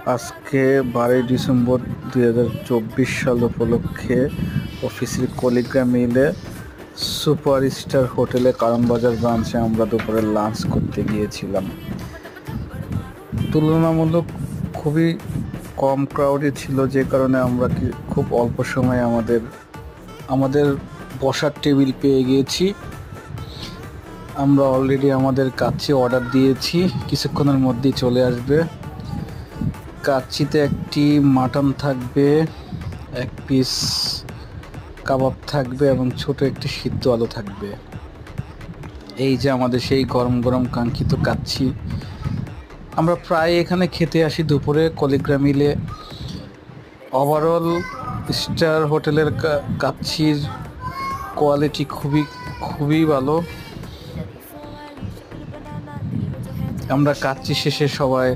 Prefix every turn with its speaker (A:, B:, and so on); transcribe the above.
A: আজকে 12 ডিসেম্বর 2024 সাল উপলক্ষে অফিসের কলিগরা মিলে সুপারস্টার হোটেলে কারণবাজার ব্রাঞ্চে আমরা দুপুরে লাঞ্চ করতে গিয়েছিলাম। তুলনামূলক খুবই কম ক্রাউডে ছিল, যে কারণে আমরা খুব অল্প সময়ে আমাদের বসার টেবিল পেয়ে গিয়েছি। আমরা অলরেডি আমাদের কাচ্চি অর্ডার দিয়েছি, কিছুক্ষণের মধ্যেই চলে আসবে। কাচ্চিতে একটি মাটন থাকবে, এক পিস কাবাব থাকবে এবং ছোট একটি সিদ্ধ আলু থাকবে। এই যে আমাদের সেই গরম গরম কাঙ্ক্ষিত কাচ্চি। আমরা প্রায় এখানে খেতে আসি দুপুরে কলিগরা মিলে। ওভারঅল স্টার হোটেলের কাচ্চির কোয়ালিটি খুবই খুবই ভালো। আমরা কাচ্চি শেষে সবাই